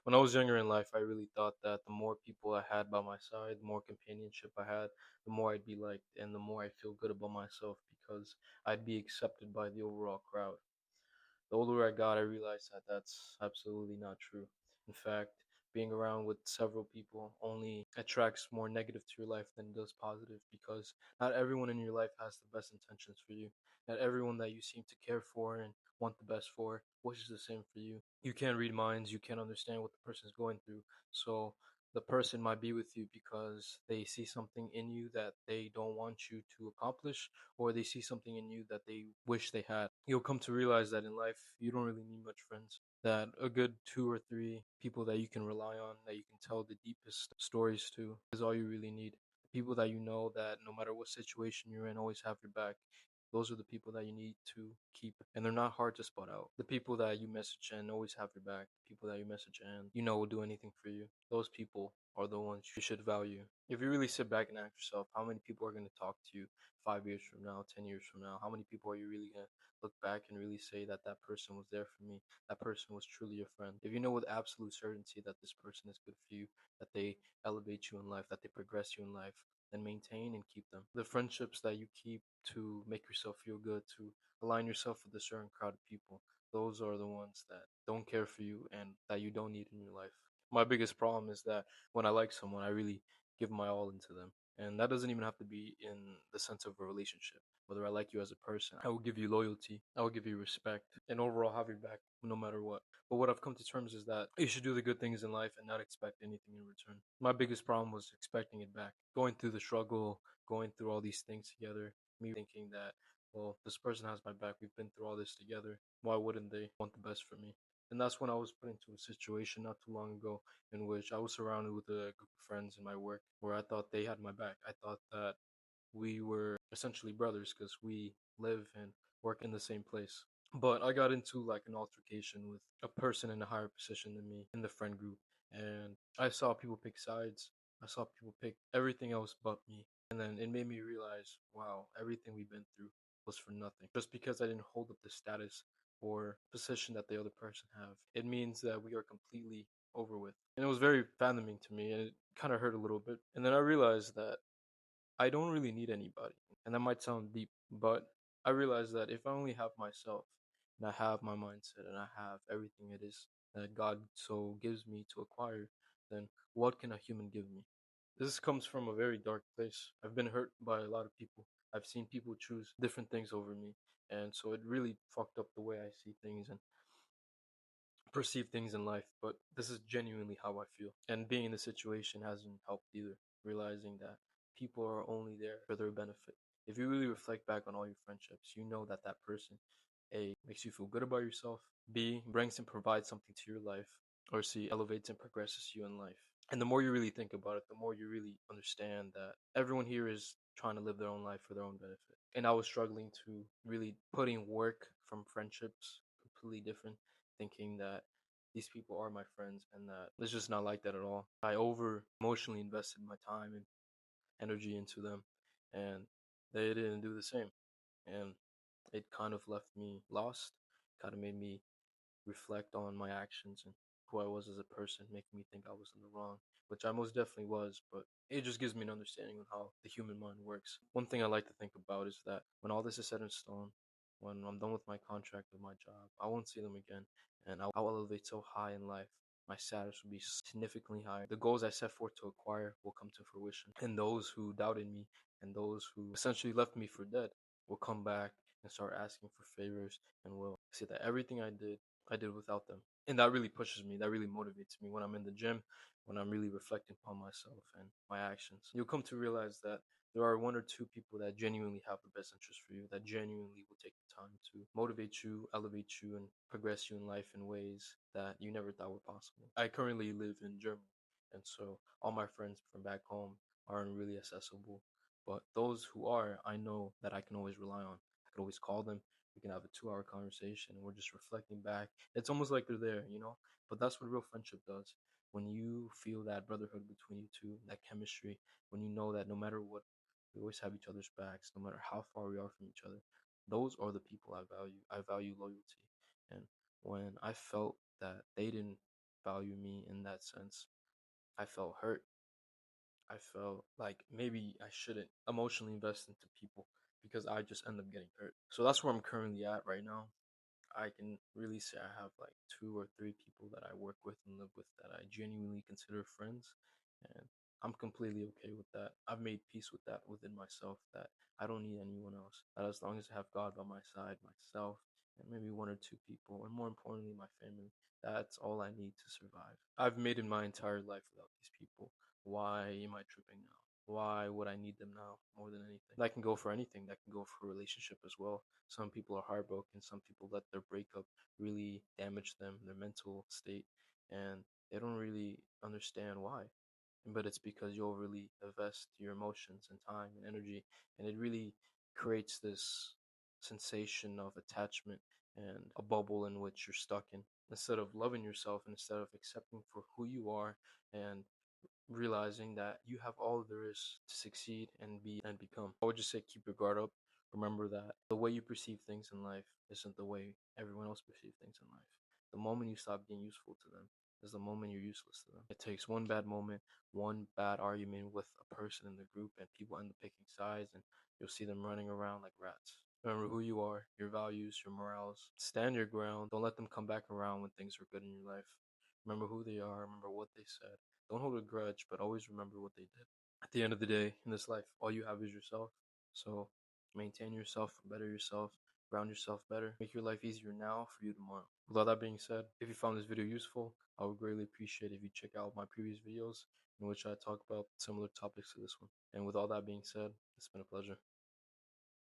When I was younger in life, I really thought that the more people I had by my side, the more companionship I had, the more I'd be liked, and the more I feel good about myself because I'd be accepted by the overall crowd. The older I got, I realized that that's absolutely not true. In fact, being around with several people only attracts more negative to your life than it does positive because not everyone in your life has the best intentions for you. Not everyone that you seem to care for and want the best for wishes the same for you. You can't read minds, you can't understand what the person's going through. So the person might be with you because they see something in you that they don't want you to accomplish, or they see something in you that they wish they had. You'll come to realize that in life, you don't really need much friends. That a good two or three people that you can rely on, that you can tell the deepest stories to, is all you really need. People that you know that no matter what situation you're in, always have your back. Those are the people that you need to keep. And they're not hard to spot out. The people that you message and always have your back, people that you message and you know will do anything for you, those people are the ones you should value. If you really sit back and ask yourself, how many people are going to talk to you 5 years from now, 10 years from now? How many people are you really going to look back and really say that that person was there for me? That person was truly a friend. If you know with absolute certainty that this person is good for you, that they elevate you in life, that they progress you in life, then maintain and keep them. The friendships that you keep to make yourself feel good, to align yourself with a certain crowd of people, those are the ones that don't care for you and that you don't need in your life. My biggest problem is that when I like someone, I really give my all into them. And that doesn't even have to be in the sense of a relationship. Whether I like you as a person, I will give you loyalty, I will give you respect, and overall have your back no matter what. But what I've come to terms is that you should do the good things in life and not expect anything in return. My biggest problem was expecting it back. Going through the struggle, going through all these things together, me thinking that, well, this person has my back, we've been through all this together. Why wouldn't they want the best for me? And that's when I was put into a situation not too long ago in which I was surrounded with a group of friends in my work where I thought they had my back. I thought that we were essentially brothers because we live and work in the same place. But I got into like an altercation with a person in a higher position than me in the friend group, and I saw people pick sides. I saw people pick everything else but me. And then it made me realize, wow, everything we've been through was for nothing. Just because I didn't hold up the status or position that the other person have, it means that we are completely over with. And it was very fathoming to me, and it kind of hurt a little bit. And then I realized that I don't really need anybody. And that might sound deep, but I realize that if I only have myself and I have my mindset and I have everything it is that God so gives me to acquire, then what can a human give me? This comes from a very dark place. I've been hurt by a lot of people. I've seen people choose different things over me. And so it really fucked up the way I see things and perceive things in life. But this is genuinely how I feel. And being in the situation hasn't helped either. Realizing that people are only there for their benefit. If you really reflect back on all your friendships, you know that that person, A, makes you feel good about yourself, B, brings and provides something to your life, or C, elevates and progresses you in life. And the more you really think about it, the more you really understand that everyone here is trying to live their own life for their own benefit. And I was struggling to really putting work from friendships completely different, thinking that these people are my friends and that it's just not like that at all. I over emotionally invested my time and energy into them, and they didn't do the same. And it kind of left me lost, kind of made me reflect on my actions and who I was as a person, making me think I was in the wrong, which I most definitely was, but it just gives me an understanding of how the human mind works. One thing I like to think about is that when all this is set in stone, when I'm done with my contract with my job, I won't see them again, and I'll elevate so high in life. My status will be significantly higher. The goals I set forth to acquire will come to fruition. And those who doubted me and those who essentially left me for dead will come back and start asking for favors and will see that everything I did without them. And that really pushes me, that really motivates me when I'm in the gym, when I'm really reflecting upon myself and my actions. You'll come to realize that there are one or two people that genuinely have the best interest for you, that genuinely will take the time to motivate you, elevate you, and progress you in life in ways that you never thought were possible. I currently live in Germany, and so all my friends from back home aren't really accessible. But those who are, I know that I can always rely on. I can always call them. We can have a 2 hour conversation and we're just reflecting back. It's almost like they're there, you know? But that's what real friendship does. When you feel that brotherhood between you two, that chemistry, when you know that no matter what, we always have each other's backs, no matter how far we are from each other, those are the people I value. I value loyalty. And when I felt that they didn't value me in that sense. I felt hurt. I felt like maybe I shouldn't emotionally invest into people because I just end up getting hurt. So that's where I'm currently at right now. I can really say I have like two or three people that I work with and live with that I genuinely consider friends, and I'm completely okay with that. I've made peace with that within myself, that I don't need anyone else. That as long as I have God by my side, myself, and maybe one or two people, and more importantly, my family, that's all I need to survive. I've made it my entire life without these people. Why am I tripping now? Why would I need them now more than anything? That can go for anything. That can go for a relationship as well. Some people are heartbroken. Some people let their breakup really damage them, their mental state, and they don't really understand why. But it's because you overly invest your emotions and time and energy, and it really creates this sensation of attachment and a bubble in which you're stuck in. Instead of loving yourself, and instead of accepting for who you are and realizing that you have all there is to succeed and be and become. I would just say keep your guard up. Remember that the way you perceive things in life isn't the way everyone else perceives things in life. The moment you stop being useful to them is the moment you're useless to them. It takes one bad moment, one bad argument with a person in the group, and people end up picking sides, and you'll see them running around like rats. Remember who you are, your values, your morals. Stand your ground. Don't let them come back around when things are good in your life. Remember who they are, remember what they said. Don't hold a grudge, but always remember what they did. At the end of the day, in this life, all you have is yourself. So maintain yourself, better yourself, ground yourself better, make your life easier now for you tomorrow. With all that being said, if you found this video useful, I would greatly appreciate if you check out my previous videos in which I talk about similar topics to this one. And with all that being said, it's been a pleasure.